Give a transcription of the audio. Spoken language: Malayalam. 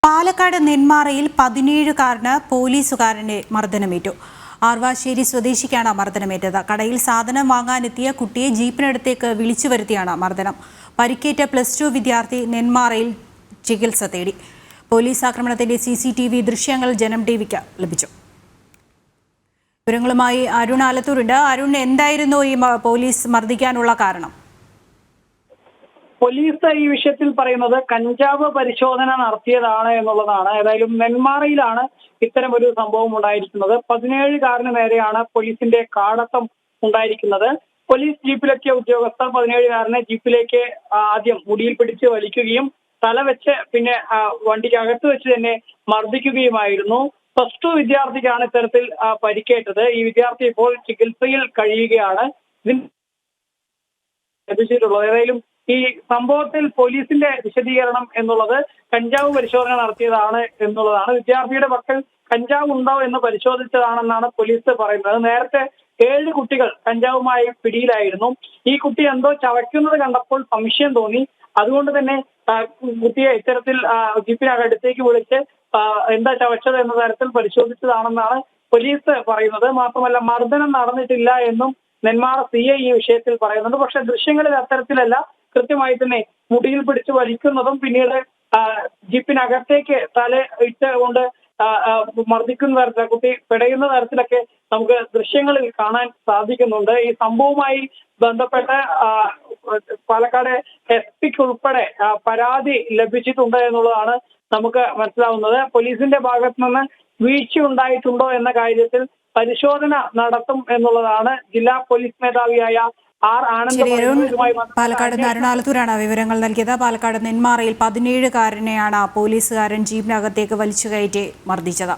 പാലക്കാട് നെന്മാറയിൽ 17-കാരന് പോലീസുകാരന്റെ മർദ്ദനമേറ്റു. ആർവാശ്ശേരി സ്വദേശിക്കാണ് മർദ്ദനമേറ്റത്. കടയിൽ സാധനം വാങ്ങാനെത്തിയ കുട്ടിയെ ജീപ്പിനടുത്തേക്ക് വിളിച്ചു വരുത്തിയാണ് മർദ്ദനം. പരിക്കേറ്റ +2 വിദ്യാർത്ഥി നെന്മാറയിൽ ചികിത്സ തേടി. പോലീസ് ആക്രമണത്തിന്റെ CCTV ദൃശ്യങ്ങൾ ജനം ടിവിക്ക് ലഭിച്ചു. വിവരങ്ങളുമായി അരുൺ ആലത്തൂരുണ്ട്. അരുൺ, എന്തായിരുന്നു ഈ പോലീസ് മർദ്ദിക്കാനുള്ള കാരണം? പോലീസ് ഈ വിഷയത്തിൽ പറയുന്നത് കഞ്ചാവ് പരിശോധന നടത്തിയതാണ് എന്നുള്ളതാണ്. ഏതായാലും നെന്മാറയിലാണ് ഇത്തരം ഒരു സംഭവം ഉണ്ടായിരിക്കുന്നത്. 17-കാരന് നേരെയാണ് പോലീസിന്റെ കാടത്തം ഉണ്ടായിരിക്കുന്നത്. പോലീസ് ജീപ്പിലെത്തിയ ഉദ്യോഗസ്ഥർ 17-കാരനെ ജീപ്പിലേക്ക് ആദ്യം മുടിയിൽ പിടിച്ച് വലിക്കുകയും തലവെച്ച് പിന്നെ വണ്ടിക്കകത്ത് വെച്ച് തന്നെ മർദ്ദിക്കുകയുമായിരുന്നു. +2 വിദ്യാർത്ഥിക്കാണ് ഇത്തരത്തിൽ പരിക്കേറ്റത്. ഈ വിദ്യാർത്ഥി ഇപ്പോൾ ചികിത്സയിൽ കഴിയുകയാണ്. ലഭിച്ചിട്ടുള്ളത് ഏതായാലും ഈ സംഭവത്തിൽ പോലീസിന്റെ വിശദീകരണം എന്നുള്ളത് കഞ്ചാവ് പരിശോധന നടത്തിയതാണ് എന്നുള്ളതാണ്. വിദ്യാർത്ഥിയുടെ പക്കൽ കഞ്ചാവ് ഉണ്ടോ എന്ന് പരിശോധിച്ചതാണെന്നാണ് പോലീസ് പറയുന്നത്. നേരത്തെ 7 കുട്ടികൾ കഞ്ചാവുമായി പിടിയിലായിരുന്നു. ഈ കുട്ടി എന്തോ ചവയ്ക്കുന്നത് കണ്ടപ്പോൾ സംശയം തോന്നി. അതുകൊണ്ട് തന്നെ കുട്ടിയെ ഇത്തരത്തിൽ ജീപ്പിനകത്തേക്ക് വിളിച്ച് എന്താ ചവച്ചത് എന്ന തരത്തിൽ പരിശോധിച്ചതാണെന്നാണ് പോലീസ് പറയുന്നത്. മാത്രമല്ല, മർദ്ദനം നടന്നിട്ടില്ല എന്നും നെന്മാറ CI ഈ വിഷയത്തിൽ പറയുന്നുണ്ട്. പക്ഷെ ദൃശ്യങ്ങളിൽ അത്തരത്തിലല്ല. കൃത്യമായി തന്നെ മുടിയിൽ പിടിച്ച് വലിക്കുന്നതും പിന്നീട് ജീപ്പിനകത്തേക്ക് തല ഇട്ട് കൊണ്ട് മർദ്ദിക്കുന്ന തരത്തിൽ കുട്ടി പിടയുന്ന തരത്തിലൊക്കെ നമുക്ക് ദൃശ്യങ്ങളിൽ കാണാൻ സാധിക്കുന്നുണ്ട്. ഈ സംഭവവുമായി ബന്ധപ്പെട്ട് പാലക്കാട് SP ഉൾപ്പെടെ പരാതി ലഭിച്ചിട്ടുണ്ട് എന്നുള്ളതാണ് നമുക്ക് മനസ്സിലാവുന്നത്. പോലീസിന്റെ ഭാഗത്തു നിന്ന് വീഴ്ച ഉണ്ടായിട്ടുണ്ടോ എന്ന കാര്യത്തിൽ പരിശോധന നടത്തും എന്നുള്ളതാണ് ജില്ലാ പോലീസ് മേധാവിയായ പാലക്കാട് അരുൺ ആലത്തൂരാണ് വിവരങ്ങൾ നൽകിയത്. പാലക്കാട് നെന്മാറയിൽ 17-കാരനെയാണ് പോലീസുകാരൻ ജീപ്പിനകത്തേക്ക് വലിച്ചു കയറ്റി മർദ്ദിച്ചത്.